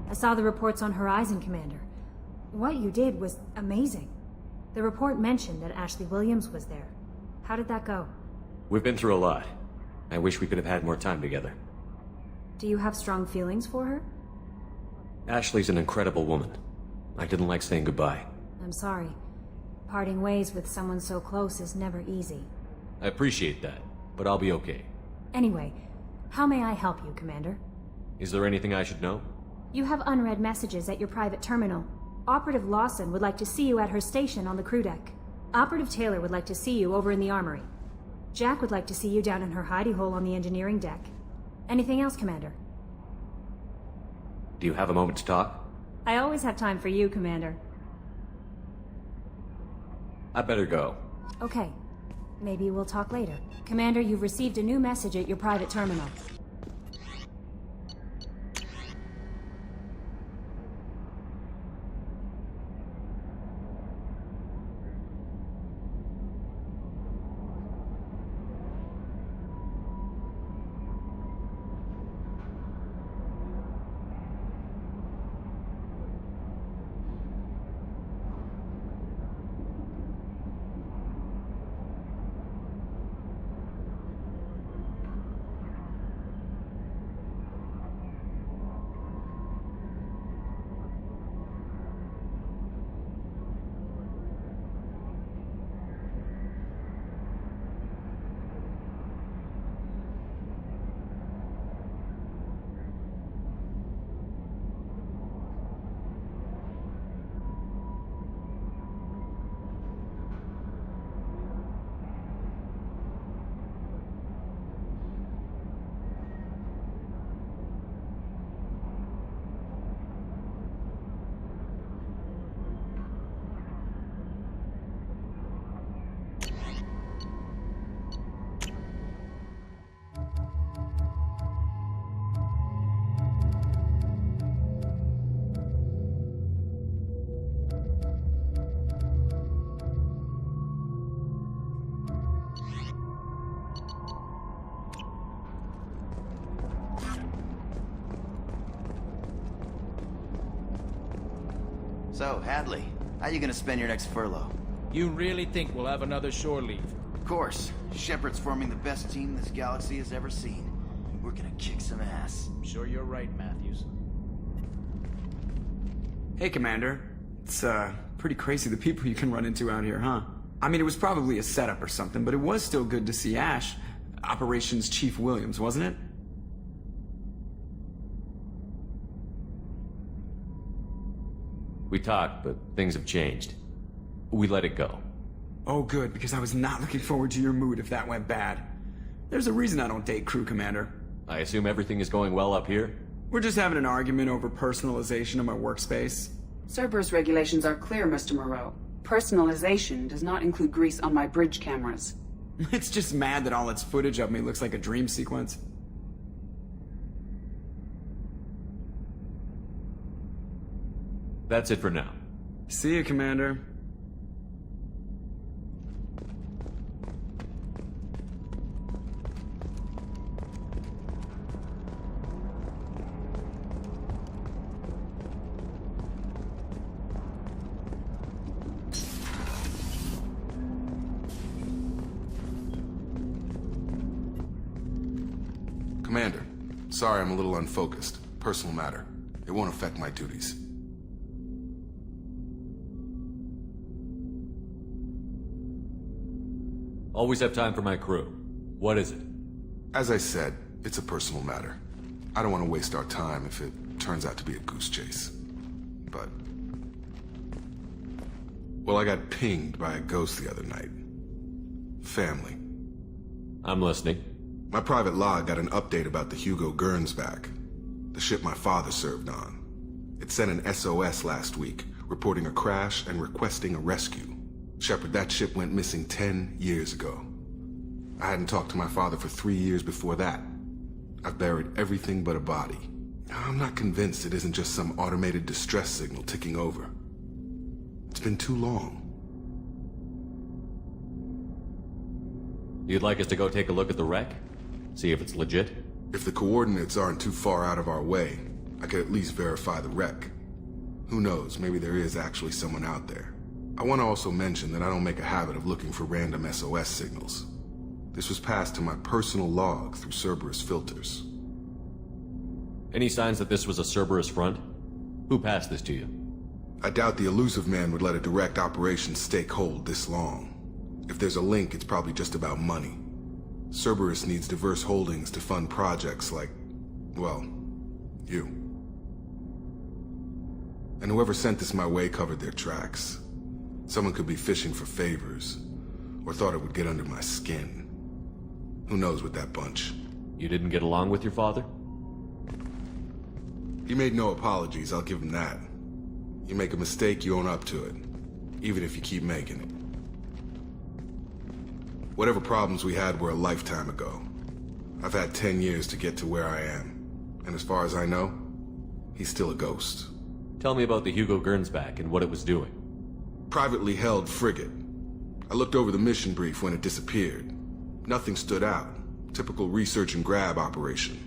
I saw the reports on Horizon, Commander. What you did was amazing. The report mentioned that Ashley Williams was there. How did that go? We've been through a lot. I wish we could have had more time together. Do you have strong feelings for her? Ashley's an incredible woman. I didn't like saying goodbye. I'm sorry. Parting ways with someone so close is never easy. I appreciate that, but I'll be okay. Anyway, how may I help you, Commander? Is there anything I should know? You have unread messages at your private terminal. Operative Lawson would like to see you at her station on the crew deck. Operative Taylor would like to see you over in the armory. Jack would like to see you down in her hidey hole on the engineering deck. Anything else, Commander? Do you have a moment to talk? I always have time for you, Commander. I better go. Okay. Maybe we'll talk later. Commander, you've received a new message at your private terminal. So, Hadley, how you gonna spend your next furlough? You really think we'll have another shore leave? Of course. Shepard's forming the best team this galaxy has ever seen. We're gonna kick some ass. I'm sure you're right, Matthews. Hey, Commander. It's, pretty crazy the people you can run into out here, huh? I mean, it was probably a setup or something, but it was still good to see Ash. Operations Chief Williams, wasn't it? We talked, but things have changed. We let it go. Oh, good, because I was not looking forward to your mood if that went bad. There's a reason I don't date crew, Commander. I assume everything is going well up here? We're just having an argument over personalization of my workspace. Cerberus regulations are clear, Mr. Moreau. Personalization does not include grease on my bridge cameras. It's just mad that all its footage of me looks like a dream sequence. That's it for now. See you, Commander. Commander, sorry I'm a little unfocused. Personal matter. It won't affect my duties. Always have time for my crew. What is it? As I said, it's a personal matter. I don't want to waste our time if it turns out to be a goose chase. But... well, I got pinged by a ghost the other night. Family. I'm listening. My private log got an update about the Hugo Gernsback, the ship my father served on. It sent an SOS last week, reporting a crash and requesting a rescue. Shepard, that ship went missing 10 years ago. I hadn't talked to my father for 3 years before that. I've buried everything but a body. I'm not convinced it isn't just some automated distress signal ticking over. It's been too long. You'd like us to go take a look at the wreck? See if it's legit? If the coordinates aren't too far out of our way, I could at least verify the wreck. Who knows, maybe there is actually someone out there. I want to also mention that I don't make a habit of looking for random SOS signals. This was passed to my personal log through Cerberus filters. Any signs that this was a Cerberus front? Who passed this to you? I doubt the elusive man would let a direct operations stake hold this long. If there's a link, it's probably just about money. Cerberus needs diverse holdings to fund projects like, well, you. And whoever sent this my way covered their tracks. Someone could be fishing for favors, or thought it would get under my skin. Who knows with that bunch? You didn't get along with your father? He made no apologies, I'll give him that. You make a mistake, you own up to it. Even if you keep making it. Whatever problems we had were a lifetime ago. I've had 10 years to get to where I am. And as far as I know, he's still a ghost. Tell me about the Hugo Gernsback and what it was doing. Privately held frigate. I looked over the mission brief when it disappeared. Nothing stood out. Typical research and grab operation.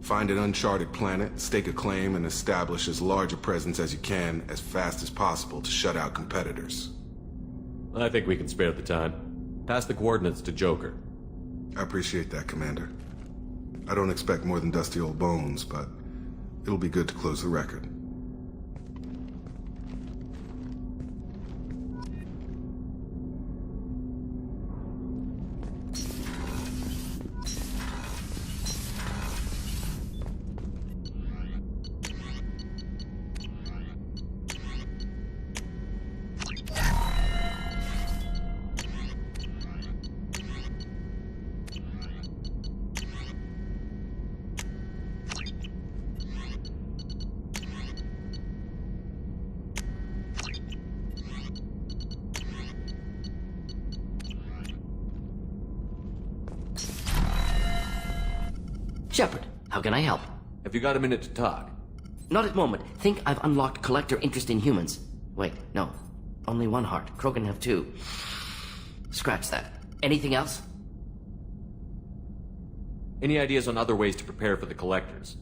Find an uncharted planet, stake a claim, and establish as large a presence as you can as fast as possible to shut out competitors. I think we can spare the time. Pass the coordinates to Joker. I appreciate that, Commander. I don't expect more than dusty old bones, but it'll be good to close the record. Shepard, how can I help? Have you got a minute to talk? Not at the moment. Think I've unlocked collector interest in humans. Wait, no. Only one heart. Krogan have two. Scratch that. Anything else? Any ideas on other ways to prepare for the collectors?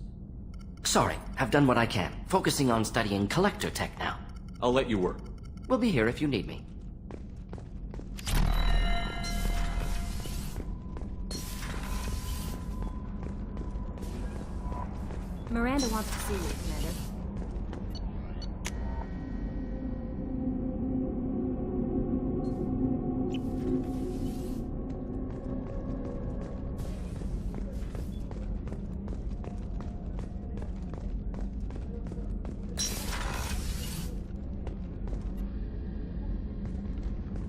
Sorry, I've done what I can. Focusing on studying collector tech now. I'll let you work. We'll be here if you need me. Miranda wants to see you, Commander.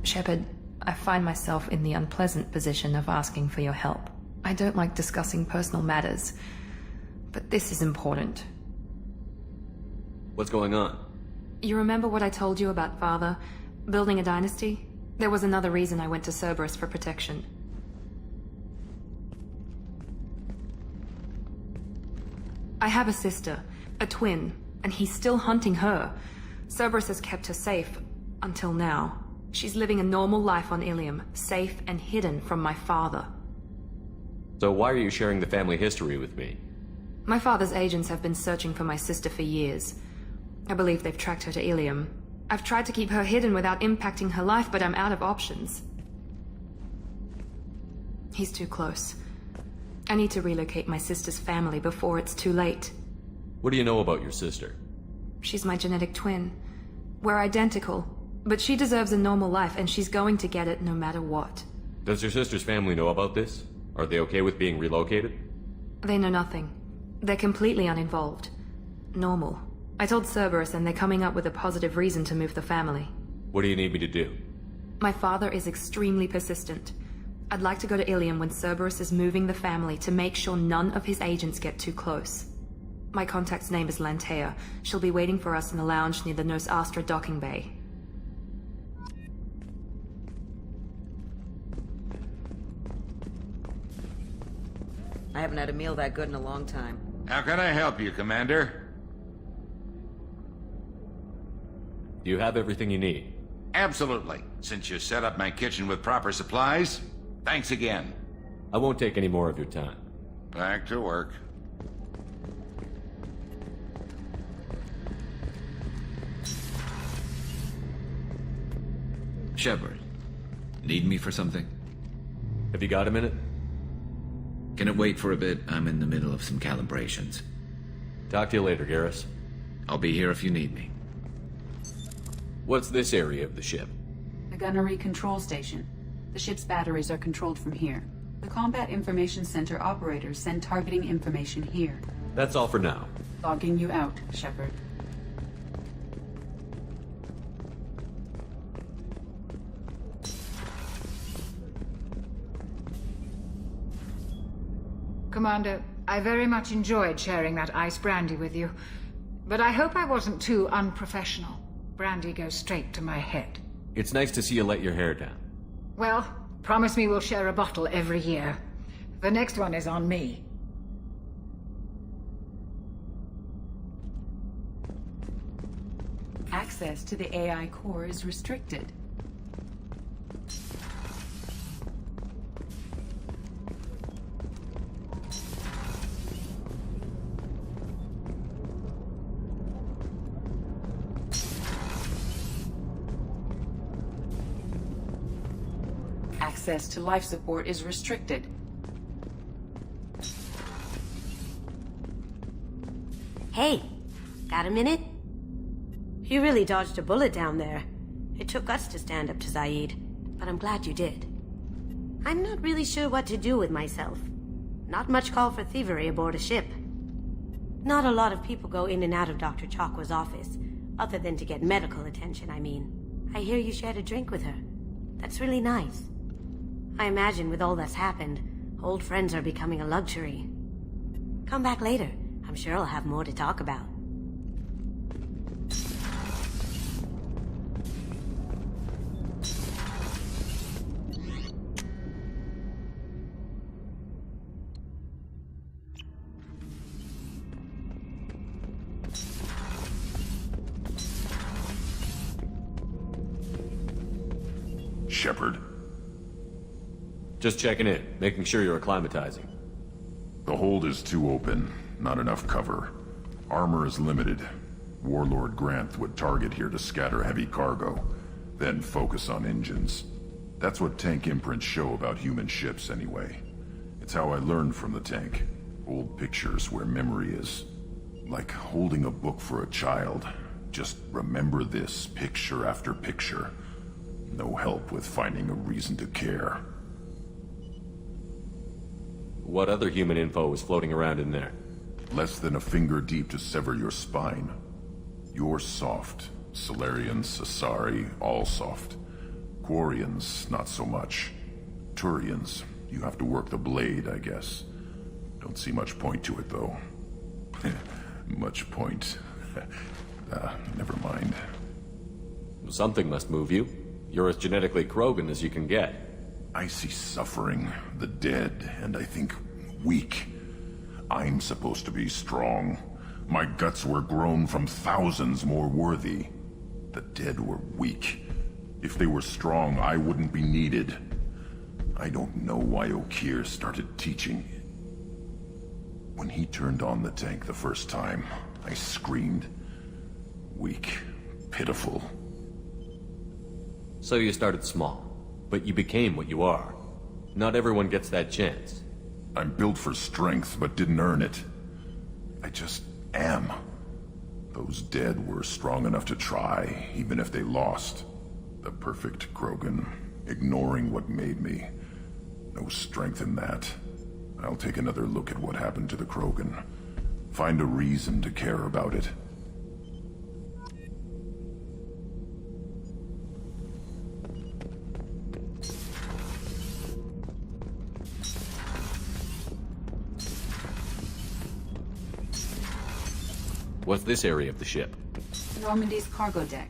Shepard, I find myself in the unpleasant position of asking for your help. I don't like discussing personal matters, but this is important. What's going on? You remember what I told you about Father? Building a dynasty? There was another reason I went to Cerberus for protection. I have a sister, a twin, and he's still hunting her. Cerberus has kept her safe, until now. She's living a normal life on Ilium, safe and hidden from my father. So why are you sharing the family history with me? My father's agents have been searching for my sister for years. I believe they've tracked her to Ilium. I've tried to keep her hidden without impacting her life, but I'm out of options. He's too close. I need to relocate my sister's family before it's too late. What do you know about your sister? She's my genetic twin. We're identical, but she deserves a normal life, and she's going to get it no matter what. Does your sister's family know about this? Are they okay with being relocated? They know nothing. They're completely uninvolved. Normal. I told Cerberus, and they're coming up with a positive reason to move the family. What do you need me to do? My father is extremely persistent. I'd like to go to Ilium when Cerberus is moving the family to make sure none of his agents get too close. My contact's name is Lantea. She'll be waiting for us in the lounge near the Nos Astra docking bay. I haven't had a meal that good in a long time. How can I help you, Commander? Do you have everything you need? Absolutely. Since you set up my kitchen with proper supplies, thanks again. I won't take any more of your time. Back to work. Shepard, need me for something? Have you got a minute? Can it wait for a bit? I'm in the middle of some calibrations. Talk to you later, Garrus. I'll be here if you need me. What's this area of the ship? The gunnery control station. The ship's batteries are controlled from here. The Combat Information Center operators send targeting information here. That's all for now. Logging you out, Shepard. Commander, I very much enjoyed sharing that ice brandy with you. But I hope I wasn't too unprofessional. Brandy goes straight to my head. It's nice to see you let your hair down. Well, promise me we'll share a bottle every year. The next one is on me. Access to the AI core is restricted. Access to life support is restricted. Hey, got a minute? You really dodged a bullet down there. It took guts to stand up to Zaid, but I'm glad you did. I'm not really sure what to do with myself. Not much call for thievery aboard a ship. Not a lot of people go in and out of Dr. Chakwa's office, other than to get medical attention, I mean. I hear you shared a drink with her. That's really nice. I imagine with all that's happened, old friends are becoming a luxury. Come back later. I'm sure I'll have more to talk about. Shepard. Just checking in, making sure you're acclimatizing. The hold is too open, not enough cover. Armor is limited. Warlord Granth would target here to scatter heavy cargo, then focus on engines. That's what tank imprints show about human ships anyway. It's how I learned from the tank. Old pictures where memory is. Like holding a book for a child. Just remember this picture after picture. No help with finding a reason to care. What other human info was floating around in there? Less than a finger deep to sever your spine. You're soft. Solarians, Asari, all soft. Quarians, not so much. Turians, you have to work the blade, I guess. Don't see much point to it, though. Much point. Never mind. Something must move you. You're as genetically Krogan as you can get. I see suffering, the dead, and I think weak. I'm supposed to be strong. My guts were grown from thousands more worthy. The dead were weak. If they were strong, I wouldn't be needed. I don't know why Okeer started teaching. When he turned on the tank the first time, I screamed. Weak, pitiful. So you started small, but you became what you are. Not everyone gets that chance. I'm built for strength, but didn't earn it. I just am. Those dead were strong enough to try, even if they lost. The perfect Krogan, ignoring what made me. No strength in that. I'll take another look at what happened to the Krogan. Find a reason to care about it. What's this area of the ship? Normandy's cargo deck.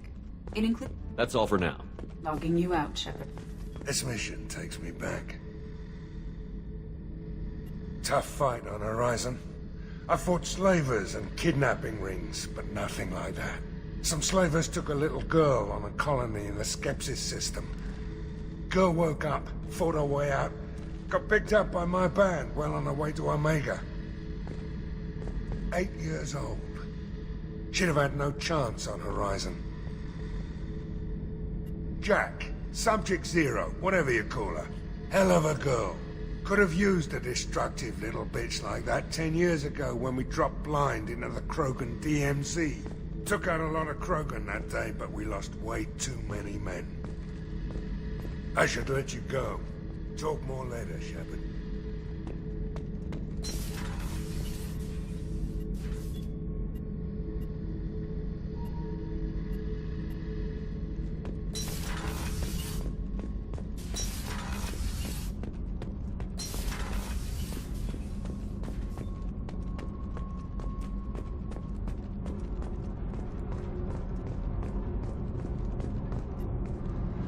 It includes... That's all for now. Logging you out, Shepard. This mission takes me back. Tough fight on Horizon. I fought slavers and kidnapping rings, but nothing like that. Some slavers took a little girl on a colony in the Skepsis system. Girl woke up, fought her way out, got picked up by my band well on her way to Omega. 8 years old. She'd have had no chance on Horizon. Jack, Subject Zero, whatever you call her. Hell of a girl. Could have used a destructive little bitch like that 10 years ago when we dropped blind into the Krogan DMZ. Took out a lot of Krogan that day, but we lost way too many men. I should let you go. Talk more later, Shepard.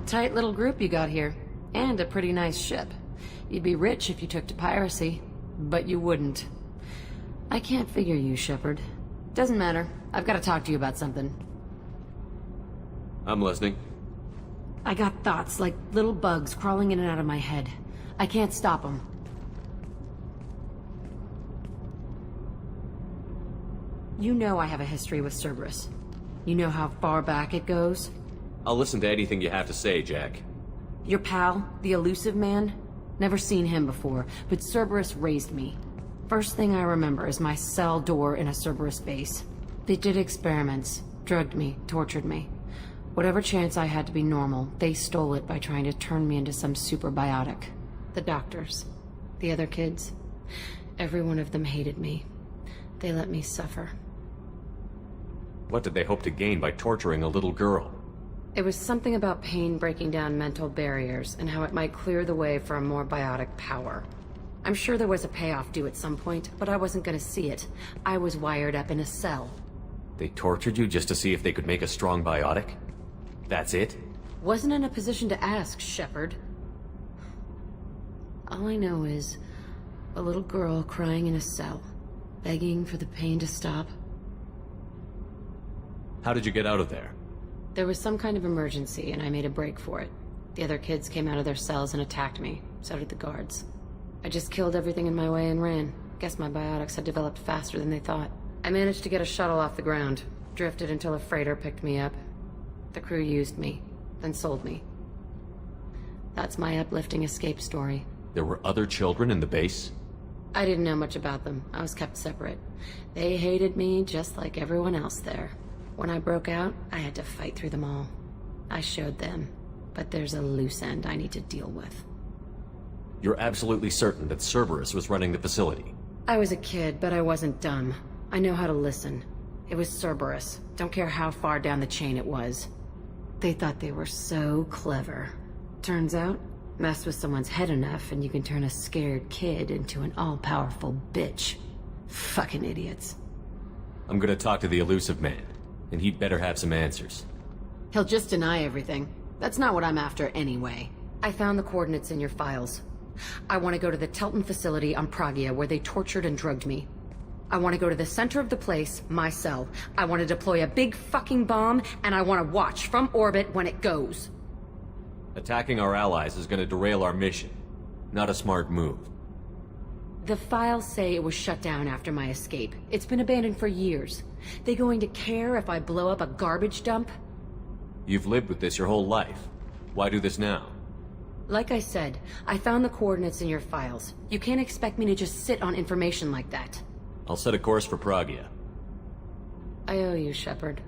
Tight little group you got here. And a pretty nice ship. You'd be rich if you took to piracy. But you wouldn't. I can't figure you, Shepard. Doesn't matter. I've got to talk to you about something. I'm listening. I got thoughts like little bugs crawling in and out of my head. I can't stop them. You know I have a history with Cerberus. You know how far back it goes? I'll listen to anything you have to say, Jack. Your pal, the elusive man? Never seen him before, but Cerberus raised me. First thing I remember is my cell door in a Cerberus base. They did experiments, drugged me, tortured me. Whatever chance I had to be normal, they stole it by trying to turn me into some super biotic. The doctors, the other kids, every one of them hated me. They let me suffer. What did they hope to gain by torturing a little girl? It was something about pain breaking down mental barriers and how it might clear the way for a more biotic power. I'm sure there was a payoff due at some point, but I wasn't gonna see it. I was wired up in a cell. They tortured you just to see if they could make a strong biotic? That's it? Wasn't in a position to ask, Shepard. All I know is a little girl crying in a cell, begging for the pain to stop. How did you get out of there? There was some kind of emergency, and I made a break for it. The other kids came out of their cells and attacked me. So did the guards. I just killed everything in my way and ran. Guess my biotics had developed faster than they thought. I managed to get a shuttle off the ground. Drifted until a freighter picked me up. The crew used me, then sold me. That's my uplifting escape story. There were other children in the base? I didn't know much about them. I was kept separate. They hated me just like everyone else there. When I broke out, I had to fight through them all. I showed them, but there's a loose end I need to deal with. You're absolutely certain that Cerberus was running the facility? I was a kid, but I wasn't dumb. I know how to listen. It was Cerberus. Don't care how far down the chain it was. They thought they were so clever. Turns out, mess with someone's head enough and you can turn a scared kid into an all-powerful bitch. Fucking idiots. I'm gonna talk to the elusive man, and he'd better have some answers. He'll just deny everything. That's not what I'm after anyway. I found the coordinates in your files. I want to go to the Telton facility on Pragia where they tortured and drugged me. I want to go to the center of the place, my cell. I want to deploy a big fucking bomb, and I want to watch from orbit when it goes. Attacking our allies is gonna derail our mission. Not a smart move. The files say it was shut down after my escape. It's been abandoned for years. They going to care if I blow up a garbage dump? You've lived with this your whole life. Why do this now? Like I said, I found the coordinates in your files. You can't expect me to just sit on information like that. I'll set a course for Pragia. I owe you, Shepard.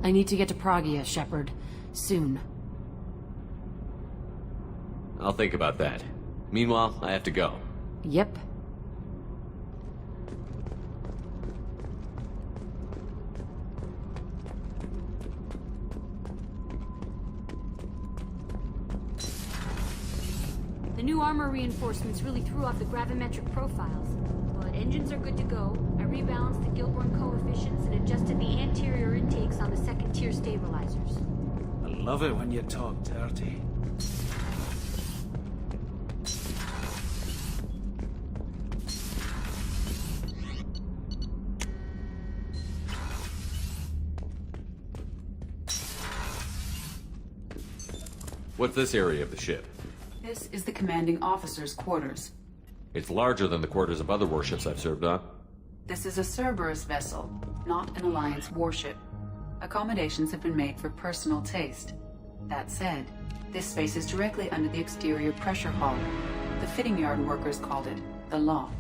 I need to get to Pragia, Shepard. Soon. I'll think about that. Meanwhile, I have to go. Yep. The new armor reinforcements really threw off the gravimetric profiles. But engines are good to go. I rebalanced the Gilborn coefficients and adjusted the anterior intakes on the second-tier stabilizers. I love it when you talk dirty. What's this area of the ship? This is the commanding officer's quarters. It's larger than the quarters of other warships I've served on. This is a Cerberus vessel, not an Alliance warship. Accommodations have been made for personal taste. That said, this space is directly under the exterior pressure hull. The fitting yard workers called it the loft.